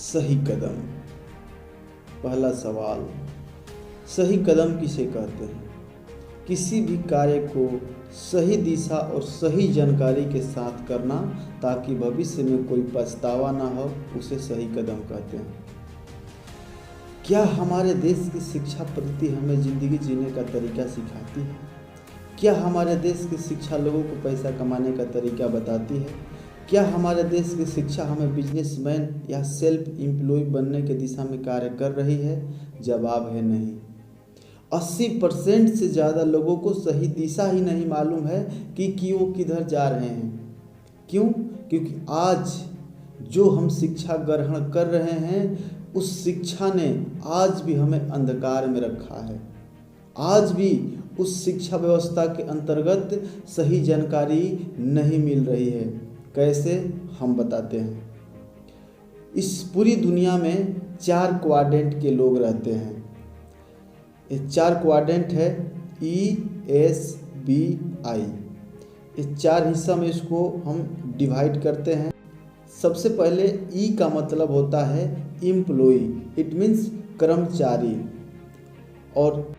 सही कदम। पहला सवाल, सही कदम किसे कहते हैं? किसी भी कार्य को सही दिशा और सही जानकारी के साथ करना ताकि भविष्य में कोई पछतावा ना हो, उसे सही कदम कहते हैं। क्या हमारे देश की शिक्षा पद्धति हमें ज़िंदगी जीने का तरीका सिखाती है? क्या हमारे देश की शिक्षा लोगों को पैसा कमाने का तरीका बताती है? क्या हमारे देश की शिक्षा हमें बिजनेसमैन या सेल्फ एम्प्लॉय बनने की दिशा में कार्य कर रही है? जवाब है नहीं। 80% से ज़्यादा लोगों को सही दिशा ही नहीं मालूम है कि वो किधर जा रहे हैं। क्यों? क्योंकि आज जो हम शिक्षा ग्रहण कर रहे हैं, उस शिक्षा ने आज भी हमें अंधकार में रखा है। आज भी उस शिक्षा व्यवस्था के अंतर्गत सही जानकारी नहीं मिल रही है। कैसे, हम बताते हैं। इस पूरी दुनिया में 4 क्वाड्रेंट के लोग रहते हैं। ये 4 क्वाड्रेंट है ESBI। इस 4 हिस्सा में इसको हम डिवाइड करते हैं। सबसे पहले E का मतलब होता है एम्प्लॉय, इट मीन्स कर्मचारी, और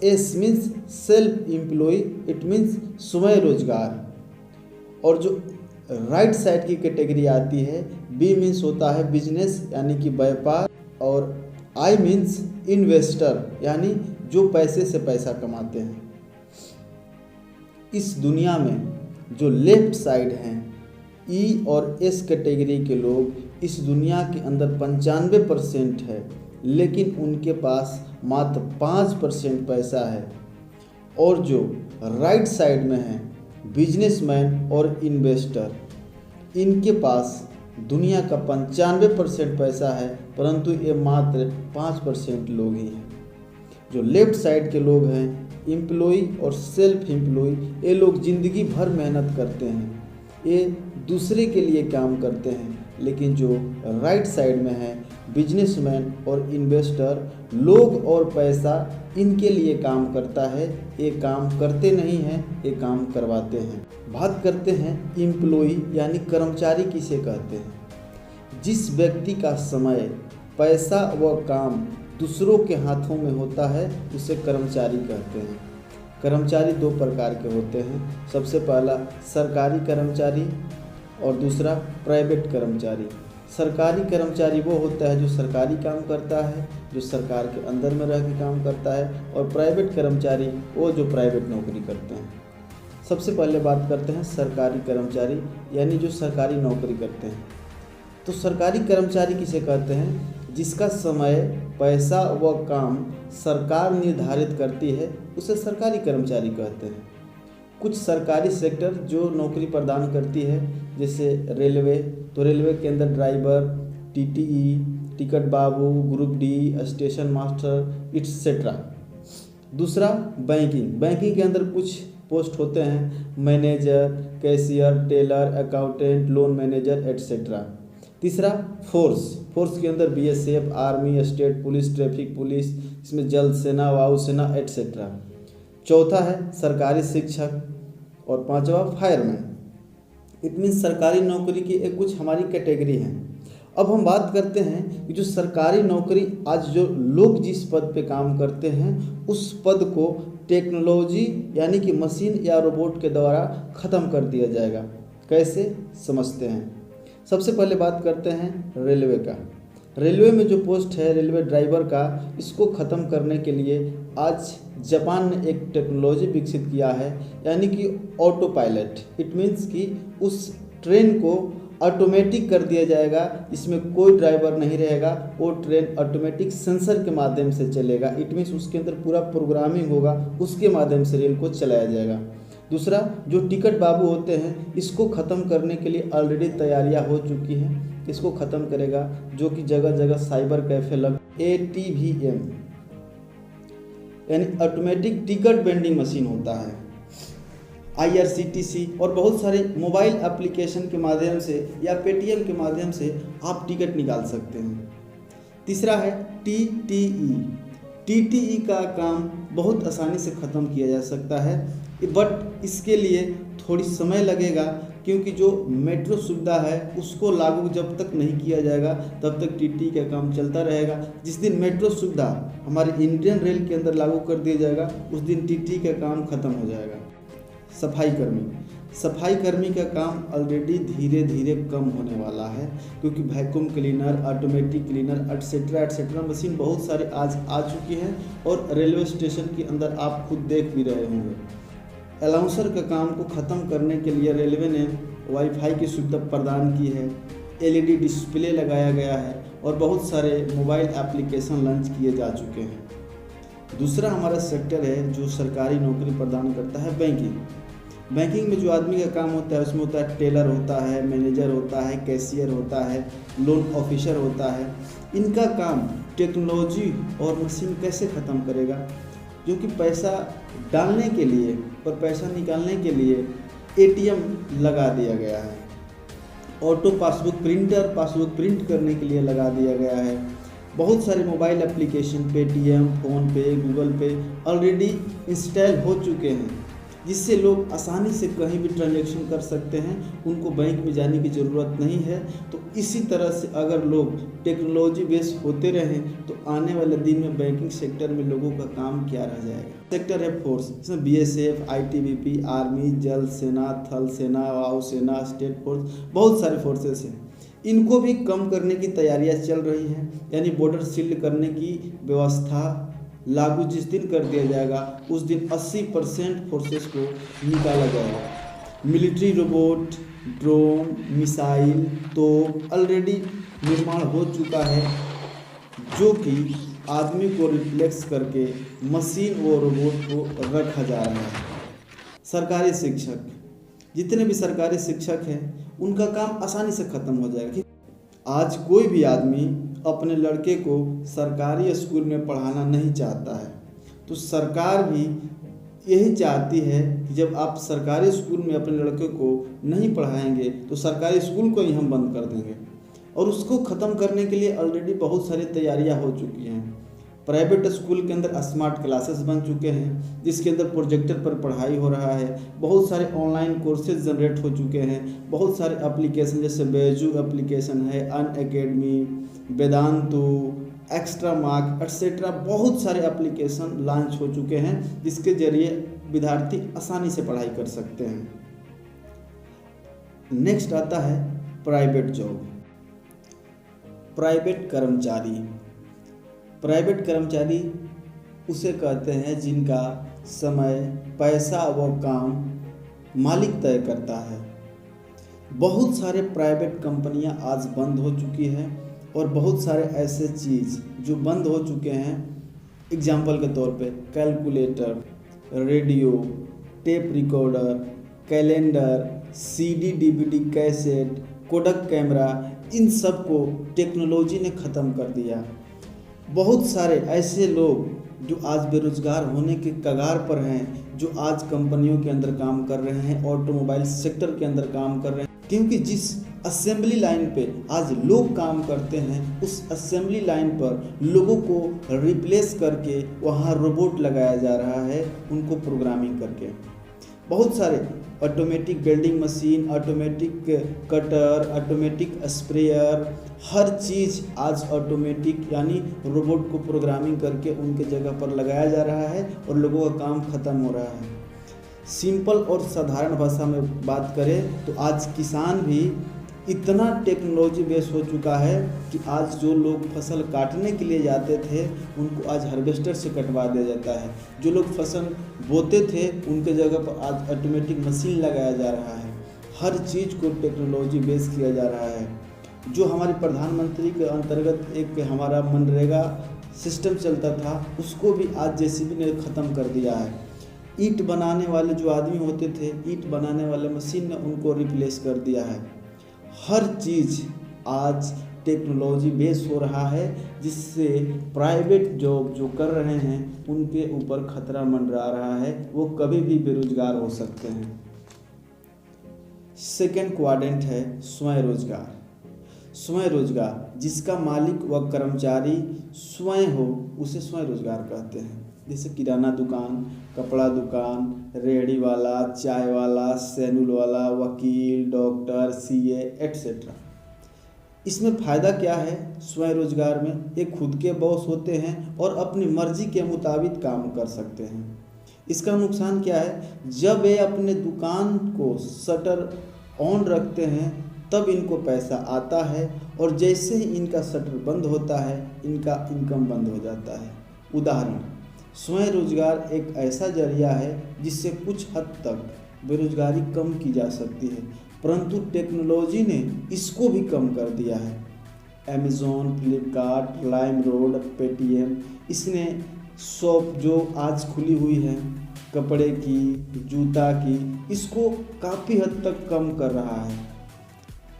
S means self employ, it means स्वयं रोजगार। और जो राइट साइड की कैटेगरी आती है, B मीन्स होता है बिजनेस यानी कि व्यापार, और I मीन्स इन्वेस्टर यानी जो पैसे से पैसा कमाते हैं। इस दुनिया में जो लेफ्ट साइड हैं, E और S कैटेगरी के लोग इस दुनिया के अंदर 95% है, लेकिन उनके पास मात्र 5% पैसा है। और जो राइट साइड में है, बिजनेसमैन और इन्वेस्टर, इनके पास दुनिया का 95% पैसा है, परंतु ये मात्र 5% लोग ही हैं। जो लेफ्ट साइड के लोग हैं, एम्प्लॉय और सेल्फ एम्प्लॉय, ये लोग ज़िंदगी भर मेहनत करते हैं, ये दूसरे के लिए काम करते हैं। लेकिन जो राइट साइड में है, बिजनेसमैन और इन्वेस्टर, लोग और पैसा इनके लिए काम करता है, ये काम करते नहीं हैं, ये काम करवाते हैं। बात करते हैं एम्प्लॉय यानी कर्मचारी किसे कहते हैं? जिस व्यक्ति का समय, पैसा व काम दूसरों के हाथों में होता है, उसे कर्मचारी कहते हैं। कर्मचारी 2 प्रकार के होते हैं। सबसे पहला सरकारी कर्मचारी और दूसरा प्राइवेट कर्मचारी। सरकारी कर्मचारी वो होता है जो सरकारी काम करता है, जो सरकार के अंदर में रह के काम करता है, और प्राइवेट कर्मचारी वो जो प्राइवेट नौकरी करते हैं। सबसे पहले बात करते हैं सरकारी कर्मचारी यानी जो सरकारी नौकरी करते हैं। तो सरकारी कर्मचारी किसे कहते हैं? जिसका समय, पैसा व काम सरकार निर्धारित करती है, उसे सरकारी कर्मचारी कहते हैं। कुछ सरकारी सेक्टर जो नौकरी प्रदान करती है, जैसे रेलवे, तो रेलवे के अंदर ड्राइवर, TTE, टिकट बाबू, group D, station master, etcetera. दूसरा बैंकिंग के अंदर कुछ पोस्ट होते हैं, manager, cashier, teller, accountant, loan manager, etcetera. तीसरा फोर्स के अंदर BSF, army, state police, traffic police, इसमें जल सेना, वायु सेना, एट्सेट्रा। चौथा है सरकारी शिक्षक, और 5वां फायरमैन। इट मीन्स सरकारी नौकरी की एक कुछ हमारी कैटेगरी हैं। अब हम बात करते हैं कि जो सरकारी नौकरी, आज जो लोग जिस पद पे काम करते हैं, उस पद को टेक्नोलॉजी यानी कि मशीन या रोबोट के द्वारा ख़त्म कर दिया जाएगा। कैसे, समझते हैं। सबसे पहले बात करते हैं रेलवे का। रेलवे में जो पोस्ट है रेलवे ड्राइवर का, इसको ख़त्म करने के लिए आज जापान ने एक टेक्नोलॉजी विकसित किया है, यानी कि ऑटो पायलट। इट मीन्स कि उस ट्रेन को ऑटोमेटिक कर दिया जाएगा, इसमें कोई ड्राइवर नहीं रहेगा, वो ट्रेन ऑटोमेटिक सेंसर के माध्यम से चलेगा। इट मीन्स उसके अंदर पूरा प्रोग्रामिंग होगा, उसके माध्यम से रेल को चलाया जाएगा। दूसरा, जो टिकट बाबू होते हैं, इसको ख़त्म करने के लिए ऑलरेडी तैयारियां हो चुकी हैं। इसको ख़त्म करेगा, जो कि जगह जगह साइबर कैफे लग, ATVM यानी ऑटोमेटिक टिकट वेंडिंग मशीन होता है। IRCTC और बहुत सारे मोबाइल एप्लीकेशन के माध्यम से या पेटीएम के माध्यम से आप टिकट निकाल सकते हैं। तीसरा है TTE का काम बहुत आसानी से ख़त्म किया जा सकता है, बट इसके लिए थोड़ी समय लगेगा, क्योंकि जो मेट्रो सुविधा है उसको लागू जब तक नहीं किया जाएगा तब तक टीटी का काम चलता रहेगा। जिस दिन मेट्रो सुविधा हमारे इंडियन रेल के अंदर लागू कर दिया जाएगा उस दिन टीटी का काम खत्म हो जाएगा। सफाई कर्मी का काम ऑलरेडी धीरे धीरे कम होने वाला है, क्योंकि vacuum cleaner, automatic cleaner etcetera machine बहुत सारे आज आ चुकी हैं और रेलवे स्टेशन के अंदर आप खुद देख भी रहे होंगे। अलाउंसर का काम को ख़त्म करने के लिए रेलवे ने वाईफाई की सुविधा प्रदान की है, एलईडी डिस्प्ले लगाया गया है और बहुत सारे मोबाइल एप्लीकेशन लॉन्च किए जा चुके हैं। दूसरा हमारा सेक्टर है जो सरकारी नौकरी प्रदान करता है, बैंकिंग में जो आदमी का काम होता है उसमें होता है टेलर होता है, मैनेजर होता है, कैशियर होता है, लोन ऑफिसर होता है। इनका काम टेक्नोलॉजी और मशीन कैसे ख़त्म करेगा, जो कि पैसा डालने के लिए और पैसा निकालने के लिए एटीएम लगा दिया गया है, ऑटो पासबुक प्रिंट करने के लिए लगा दिया गया है। बहुत सारे mobile application Paytm, PhonePe, Google पे ऑलरेडी इंस्टॉल हो चुके हैं, जिससे लोग आसानी से कहीं भी ट्रांजैक्शन कर सकते हैं, उनको बैंक में जाने की ज़रूरत नहीं है। तो इसी तरह से अगर लोग टेक्नोलॉजी बेस्ड होते रहें तो आने वाले दिन में बैंकिंग सेक्टर में लोगों का काम क्या रह जाएगा। सेक्टर है फोर्स, इसमें बीएसएफ, आईटीबीपी, आर्मी, जल सेना, थल सेना, वायुसेना, स्टेट फोर्स, बहुत सारे फोर्सेस हैं। इनको भी कम करने की तैयारियाँ चल रही हैं, यानी बॉर्डर सील्ड करने की व्यवस्था लागू जिस दिन कर दिया जाएगा उस दिन 80% फोर्सेस को निकाला जाएगा। मिलिट्री रोबोट, ड्रोन, मिसाइल तो ऑलरेडी निर्माण हो चुका है, जो कि आदमी को रिप्लेस करके मशीन व रोबोट को रखा जा रहा है। सरकारी शिक्षक, जितने भी सरकारी शिक्षक हैं उनका काम आसानी से ख़त्म हो जाएगा। आज कोई भी आदमी अपने लड़के को सरकारी स्कूल में पढ़ाना नहीं चाहता है, तो सरकार भी यही चाहती है कि जब आप सरकारी स्कूल में अपने लड़के को नहीं पढ़ाएंगे तो सरकारी स्कूल को ही हम बंद कर देंगे। और उसको ख़त्म करने के लिए ऑलरेडी बहुत सारी तैयारियां हो चुकी हैं। प्राइवेट स्कूल के अंदर स्मार्ट क्लासेस बन चुके हैं, जिसके अंदर प्रोजेक्टर पर पढ़ाई हो रहा है। बहुत सारे ऑनलाइन कोर्सेज जनरेट हो चुके हैं। बहुत सारे एप्लीकेशन जैसे बैजू एप्लीकेशन है, Unacademy, Vedantu, extra mark etcetera, बहुत सारे एप्लीकेशन लॉन्च हो चुके हैं, जिसके जरिए विद्यार्थी आसानी से पढ़ाई कर सकते हैं। नेक्स्ट आता है प्राइवेट जॉब। प्राइवेट कर्मचारी उसे कहते हैं जिनका समय, पैसा व काम मालिक तय करता है। बहुत सारे प्राइवेट कंपनियां आज बंद हो चुकी हैं और बहुत सारे ऐसे चीज़ जो बंद हो चुके हैं, एग्जाम्पल के तौर पे calculator, radio, tape recorder, calendar, CD, DVD, cassette, Kodak camera, इन सब को टेक्नोलॉजी ने ख़त्म कर दिया। बहुत सारे ऐसे लोग जो आज बेरोजगार होने के कगार पर हैं, जो आज कंपनियों के अंदर काम कर रहे हैं, ऑटोमोबाइल सेक्टर के अंदर काम कर रहे हैं, क्योंकि जिस असेंबली लाइन पे आज लोग काम करते हैं उस असेंबली लाइन पर लोगों को रिप्लेस करके वहाँ रोबोट लगाया जा रहा है, उनको प्रोग्रामिंग करके। बहुत सारे automatic welding machine, automatic cutter, automatic sprayer, हर चीज़ आज ऑटोमेटिक यानी रोबोट को प्रोग्रामिंग करके उनके जगह पर लगाया जा रहा है और लोगों का काम ख़त्म हो रहा है। सिंपल और साधारण भाषा में बात करें तो आज किसान भी इतना टेक्नोलॉजी बेस हो चुका है कि आज जो लोग फसल काटने के लिए जाते थे उनको आज हार्वेस्टर से कटवा दिया जाता है। जो लोग फसल बोते थे उनके जगह पर आज ऑटोमेटिक मशीन लगाया जा रहा है। हर चीज़ को टेक्नोलॉजी बेस किया जा रहा है। जो हमारे प्रधानमंत्री के अंतर्गत एक हमारा मनरेगा सिस्टम चलता था, उसको भी आज जेसीबी ने ख़त्म कर दिया है। ईंट बनाने वाले जो आदमी होते थे, ईंट बनाने वाले मशीन ने उनको रिप्लेस कर दिया है। हर चीज़ आज टेक्नोलॉजी बेस हो रहा है, जिससे प्राइवेट जॉब जो कर रहे हैं उनके ऊपर खतरा मंडरा रहा है, वो कभी भी बेरोजगार हो सकते हैं। सेकेंड क्वाड्रेंट है स्वयं रोजगार। स्वयं रोजगार, जिसका मालिक व कर्मचारी स्वयं हो, उसे स्वयं रोजगार कहते हैं। जैसे किराना दुकान, कपड़ा दुकान, रेहड़ी वाला, चाय वाला, सैलून वाला, वकील, डॉक्टर, सीए एट्सेट्रा। इसमें फ़ायदा क्या है? स्वयं रोजगार में ये खुद के बॉस होते हैं और अपनी मर्जी के मुताबिक काम कर सकते हैं। इसका नुकसान क्या है? जब ये अपने दुकान को शटर ऑन रखते हैं तब इनको पैसा आता है और जैसे ही इनका शटर बंद होता है इनका इनकम बंद हो जाता है। उदाहरण, स्वयं रोजगार एक ऐसा जरिया है जिससे कुछ हद तक बेरोजगारी कम की जा सकती है, परंतु टेक्नोलॉजी ने इसको भी कम कर दिया है। अमेज़ॉन, फ्लिपकार्ट, लाइमरोड, पेटीएम, इसने शॉप जो आज खुली हुई है कपड़े की, जूता की, इसको काफ़ी हद तक कम कर रहा है।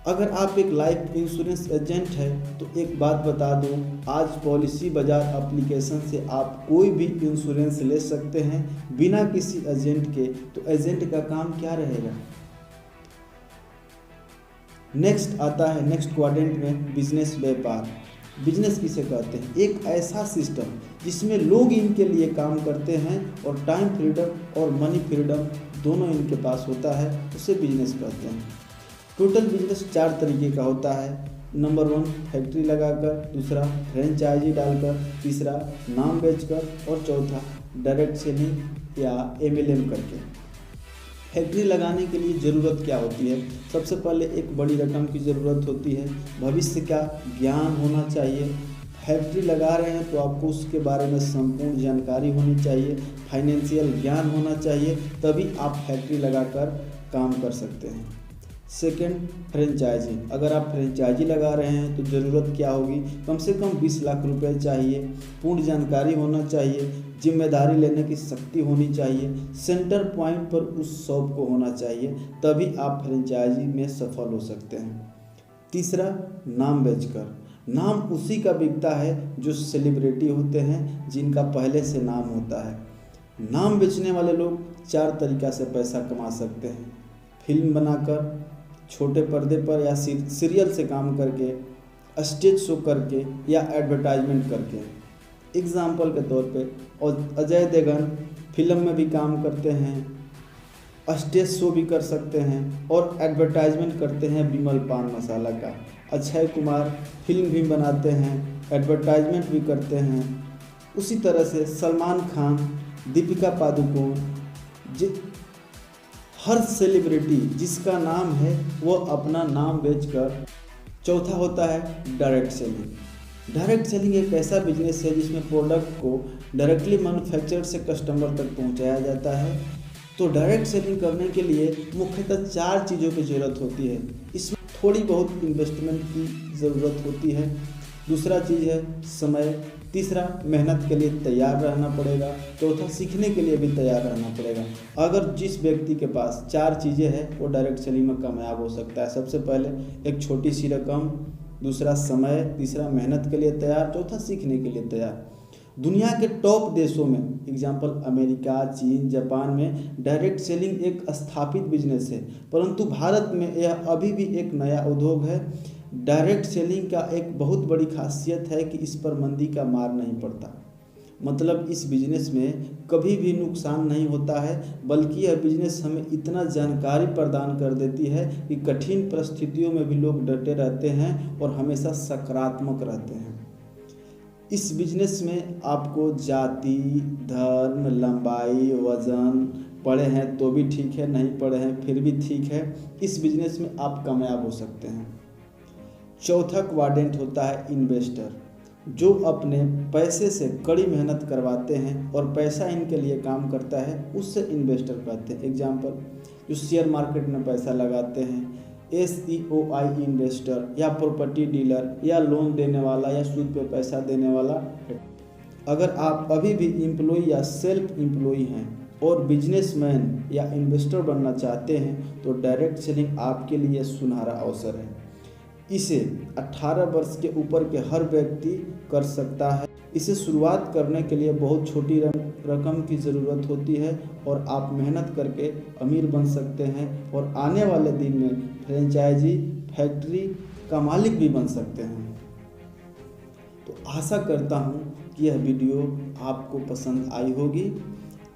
अगर आप एक लाइफ इंश्योरेंस एजेंट है तो एक बात बता दूं, आज पॉलिसी बाजार एप्लीकेशन से आप कोई भी इंश्योरेंस ले सकते हैं बिना किसी एजेंट के। तो एजेंट का काम क्या रहेगा? नेक्स्ट आता है नेक्स्ट क्वाड्रेंट में बिजनेस, व्यापार। बिजनेस किसे कहते हैं? एक ऐसा सिस्टम जिसमें लोग इनके लिए काम करते हैं और टाइम फ्रीडम और मनी फ्रीडम दोनों इनके पास होता है, उसे बिजनेस कहते हैं। टोटल बिजनेस 4 तरीके का होता है। नंबर 1 फैक्ट्री लगाकर, दूसरा फ्रेंचाइजी डालकर, तीसरा नाम बेचकर और चौथा डायरेक्ट सेलिंग या MLM करके। फैक्ट्री लगाने के लिए ज़रूरत क्या होती है? सबसे पहले एक बड़ी रकम की ज़रूरत होती है, भविष्य का ज्ञान होना चाहिए। फैक्ट्री लगा रहे हैं तो आपको उसके बारे में संपूर्ण जानकारी होनी चाहिए, फाइनेंशियल ज्ञान होना चाहिए, तभी आप फैक्ट्री लगाकर काम कर सकते हैं। Second, franchisee. अगर आप फ्रेंचाइजी लगा रहे हैं तो ज़रूरत क्या होगी? कम से कम 20 लाख रुपए चाहिए, पूर्ण जानकारी होना चाहिए, जिम्मेदारी लेने की शक्ति होनी चाहिए, सेंटर पॉइंट पर उस शॉप को होना चाहिए, तभी आप फ्रेंचाइजी में सफल हो सकते हैं। तीसरा, नाम बेचकर। नाम उसी का बिकता है जो सेलिब्रिटी होते हैं, जिनका पहले से नाम होता है। नाम बेचने वाले लोग 4 तरीक़ा से पैसा कमा सकते हैं। फिल्म बनाकर, छोटे पर्दे पर या सीरियल से काम करके, स्टेज शो करके या एडवर्टाइजमेंट करके। एग्जाम्पल के तौर पे अजय देवगन फिल्म में भी काम करते हैं, स्टेज शो भी कर सकते हैं और एडवर्टाइजमेंट करते हैं विमल पान मसाला का। अक्षय कुमार फिल्म भी बनाते हैं, एडवर्टाइजमेंट भी करते हैं। उसी तरह से सलमान खान, दीपिका पादुकोण, हर सेलिब्रिटी जिसका नाम है वो अपना नाम बेचकर। चौथा होता है डायरेक्ट सेलिंग। डायरेक्ट सेलिंग एक ऐसा बिजनेस है जिसमें प्रोडक्ट को डायरेक्टली मैन्युफैक्चरर से कस्टमर तक पहुंचाया जाता है। तो डायरेक्ट सेलिंग करने के लिए मुख्यतः 4 चीज़ों की ज़रूरत होती है। इसमें थोड़ी बहुत इन्वेस्टमेंट की ज़रूरत होती है। दूसरा चीज़ है समय, तीसरा मेहनत के लिए तैयार रहना पड़ेगा, चौथा सीखने के लिए भी तैयार रहना पड़ेगा। अगर जिस व्यक्ति के पास 4 चीज़ें हैं वो डायरेक्ट सेलिंग में कामयाब हो सकता है। सबसे पहले एक छोटी सी रकम, दूसरा समय, तीसरा मेहनत के लिए तैयार, चौथा सीखने के लिए तैयार। दुनिया के टॉप देशों में, एग्जाम्पल अमेरिका, चीन, जापान में डायरेक्ट सेलिंग एक स्थापित बिजनेस है, परंतु भारत में यह अभी भी एक नया उद्योग है। डायरेक्ट सेलिंग का एक बहुत बड़ी खासियत है कि इस पर मंदी का मार नहीं पड़ता। मतलब इस बिजनेस में कभी भी नुकसान नहीं होता है, बल्कि यह बिजनेस हमें इतना जानकारी प्रदान कर देती है कि कठिन परिस्थितियों में भी लोग डटे रहते हैं और हमेशा सकारात्मक रहते हैं। इस बिजनेस में आपको जाति, धर्म, लंबाई, वजन, पढ़े हैं तो भी ठीक है, नहीं पढ़े हैं फिर भी ठीक है, इस बिजनेस में आप कामयाब हो सकते हैं। चौथा क्वाड्रेंट होता है इन्वेस्टर, जो अपने पैसे से कड़ी मेहनत करवाते हैं और पैसा इनके लिए काम करता है, उससे इन्वेस्टर कहते हैं। एग्जाम्पल, जो शेयर मार्केट में पैसा लगाते हैं, SEOI इन्वेस्टर या प्रॉपर्टी डीलर या लोन देने वाला या सूद पे पैसा देने वाला। अगर आप अभी भी एम्प्लॉय या सेल्फ एम्प्लॉय हैं और बिजनेसमैन या इन्वेस्टर बनना चाहते हैं तो डायरेक्ट सेलिंग आपके लिए सुनहरा अवसर है। इसे 18 वर्ष के ऊपर के हर व्यक्ति कर सकता है। इसे शुरुआत करने के लिए बहुत छोटी रकम की ज़रूरत होती है और आप मेहनत करके अमीर बन सकते हैं और आने वाले दिन में फ्रेंचाइजी फैक्ट्री का मालिक भी बन सकते हैं। तो आशा करता हूँ कि यह वीडियो आपको पसंद आई होगी।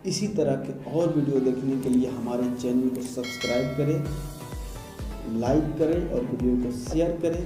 इसी तरह के और वीडियो देखने के लिए हमारे चैनल को सब्सक्राइब करें, लाइक करें और वीडियो को शेयर करें।